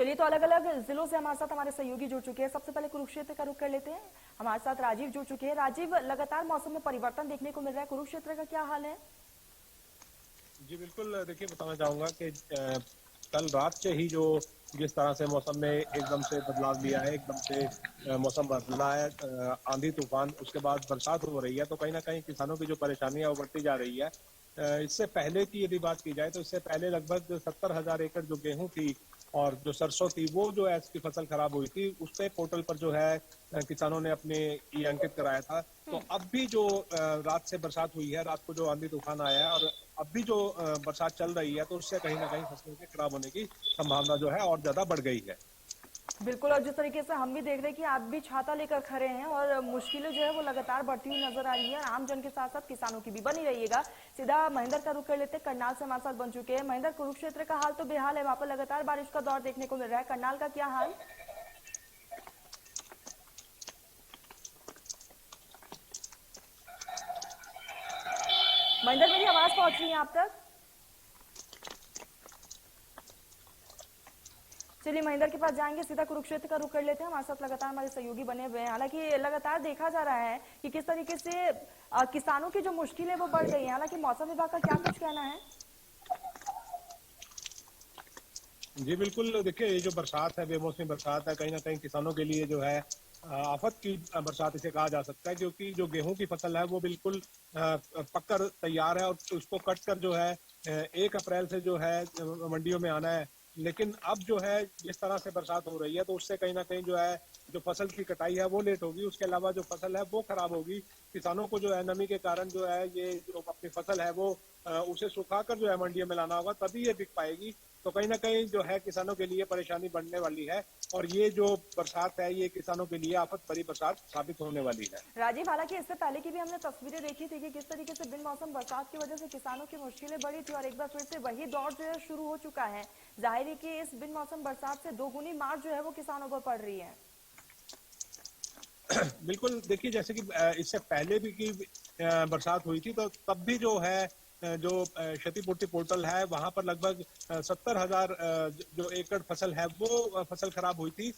चलिए, तो अलग अलग जिलों से हमारे साथ हमारे सहयोगी जुड़ चुके हैं। सबसे पहले कुरुक्षेत्र का रुख कर लेते हैं। हमारे साथ राजीव जुड़ चुके हैं। राजीव, लगातार मौसम में परिवर्तन देखने को मिल रहा है, कुरुक्षेत्र का क्या हाल है? जी बिल्कुल, देखिए बताना चाहूँगा कि कल रात से ही जो जिस तरह से मौसम में एकदम से बदलाव लिया है, एकदम से मौसम बदला है, आंधी तूफान, उसके बाद बरसात हो रही है, तो कहीं ना कहीं किसानों की जो परेशानी है वो बढ़ती जा रही है। इससे पहले की यदि बात की जाए तो इससे पहले लगभग 70,000 एकड़ जो गेहूं थी और जो सरसों थी, वो जो है इसकी फसल खराब हुई थी, उस पे पोर्टल पर जो है किसानों ने अपने ये अंकित कराया था। तो अब भी जो रात से बरसात हुई है, रात को जो आंधी तूफान आया है और अब भी जो बरसात चल रही है, तो उससे कहीं ना कहीं फसलों के खराब होने की संभावना जो है और ज्यादा बढ़ गई है। बिल्कुल, और जिस तरीके से हम भी देख रहे हैं कि आप भी छाता लेकर खड़े हैं और मुश्किलें जो है वो लगातार बढ़ती हुई नजर आ रही है। आम जन के साथ साथ किसानों की भी बनी रहिएगा। सीधा महेंद्र का रुख कर लेते हैं। करनाल से हमारे साथ बन चुके हैं महेंद्र। कुरुक्षेत्र का हाल तो बेहाल है, वहां पर लगातार बारिश का दौर देखने को मिल रहा है। करनाल का क्या हाल? महेंद्र, मेरी आवाज पहुंच रही है आप तक? चलिए, महेंद्र के पास जाएंगे। सीधा कुरुक्षेत्र का रुख कर लेते हैं। हमारे साथ लगातार हमारे सहयोगी बने हुए हैं। हालांकि लगातार देखा जा रहा है कि किस तरीके से किसानों की जो मुश्किल है वो बढ़ गई है। हालांकि मौसम विभाग का क्या कुछ कहना है? जी बिल्कुल, देखिए ये जो बरसात है, बेमौसमी बरसात है, कहीं ना कहीं किसानों के लिए जो है आफत की बरसात इसे कहा जा सकता है, क्योंकि जो गेहूं की फसल है वो बिल्कुल पककर तैयार है और उसको कट कर जो है 1 अप्रैल से जो है मंडियों में आना है। लेकिन अब जो है जिस तरह से बरसात हो रही है, तो उससे कहीं ना कहीं जो है जो फसल की कटाई है वो लेट होगी, उसके अलावा जो फसल है वो खराब होगी। किसानों को जो है नमी के कारण जो है ये जो अपनी फसल है वो उसे सुखाकर जो है मंडियों में लाना होगा, तभी ये बिक पाएगी। तो कहीं ना कहीं जो है किसानों के लिए परेशानी बढ़ने वाली है और ये जो बरसात है ये किसानों के लिए आफत भरी बरसात साबित होने वाली है। राजीव, हालांकि इससे पहले की भी हमने तस्वीरें देखी थी कि किस तरीके से बिन मौसम बरसात की वजह से किसानों की मुश्किलें बढ़ी थी और एक बार फिर से वही दौर जो है शुरू हो चुका है। जाहिर है कि इस बिन मौसम बरसात से दोगुनी मार जो है वो किसानों पर पड़ रही है। बिल्कुल, देखिए जैसे कि इससे पहले भी की बरसात हुई थी, तो तब भी जो है जो क्षतिपूर्ति पोर्टल है वहां पर लगभग 70,000 जो एकड़ फसल है वो फसल खराब हुई थी,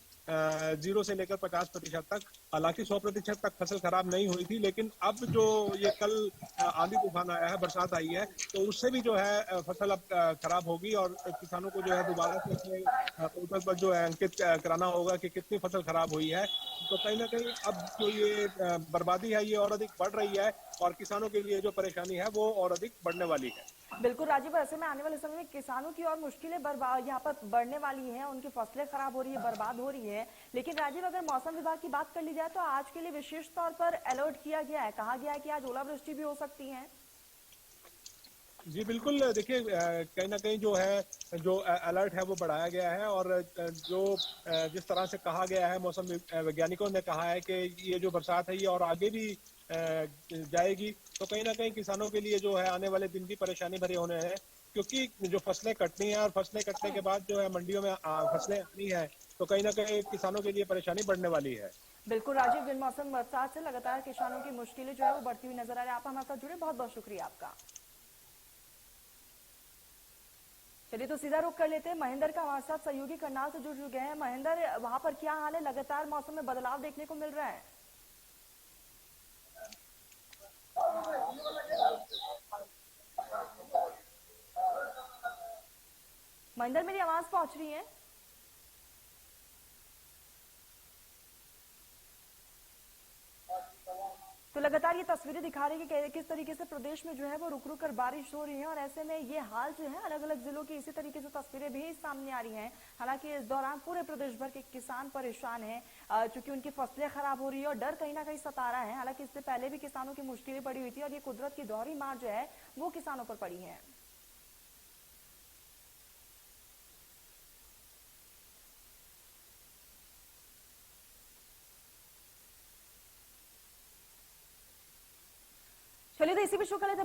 0 से लेकर 50% तक। हालांकि 100% तक फसल खराब नहीं हुई थी, लेकिन अब जो ये कल आंधी तूफान आया है, बरसात आई है, तो उससे भी जो है फसल अब खराब होगी और किसानों को जो है दोबारा से अपने पोर्टल पर जो है अंकित कराना होगा कि कितनी फसल खराब हुई है। तो कहीं ना कहीं अब जो ये बर्बादी है ये और अधिक बढ़ रही है और किसानों के लिए जो परेशानी है वो और अधिक बढ़ने वाली है। बिल्कुल राजीव, ऐसे में आने वाले समय में किसानों की और मुश्किलें बर्बाद यहाँ पर बढ़ने वाली हैं। उनकी फसलें खराब हो रही है, बर्बाद हो रही है। लेकिन राजीव, अगर मौसम विभाग की बात कर ली जाए तो आज के लिए विशेष तौर पर अलर्ट किया गया है। कहा गया है कि आज ओलावृष्टि भी हो सकती है। जी बिल्कुल, देखिए कहीं ना कहीं जो है जो अलर्ट है वो बढ़ाया गया है और जो जिस तरह से कहा गया है, मौसम वैज्ञानिकों ने कहा है कि ये जो बरसात है ये और आगे भी जाएगी। तो कहीं ना कहीं किसानों के लिए जो है आने वाले दिन भी परेशानी भरे होने हैं, क्योंकि जो फसलें कटनी है और फसलें कटने के बाद जो है मंडियों में फसलें आनी है, तो कहीं ना कहीं किसानों के लिए परेशानी बढ़ने वाली है। बिल्कुल राजीव, बिन मौसम बरसात से लगातार किसानों की मुश्किलें जो है वो बढ़ती हुई नजर आ रही है। आप हमारे साथ जुड़े, बहुत बहुत शुक्रिया आपका। चलिए, तो सीधा रुख कर लेते हैं। महेंद्र का हमारे साथ सहयोगी करनाल से जुड़ चुके हैं। महेंद्र, वहां पर क्या हाल है? लगातार मौसम में बदलाव देखने को मिल रहा है। महेंद्र, मेरी आवाज पहुंच रही है? तो लगातार ये तस्वीरें दिखा रही है कि किस तरीके से प्रदेश में जो है वो रुक रुक कर बारिश हो रही है और ऐसे में ये हाल जो है अलग अलग जिलों की इसी तरीके से तस्वीरें भी सामने आ रही हैं। हालांकि इस दौरान पूरे प्रदेश भर के किसान परेशान हैं, चूंकि उनकी फसलें खराब हो रही है और डर कहीं ना कहीं सता रहा है। हालांकि इससे पहले भी किसानों की मुश्किलें पड़ी हुई थी और ये कुदरत की दोहरी मार जो है वो किसानों पर पड़ी है। चलिए, तो इसी विषय को लेकर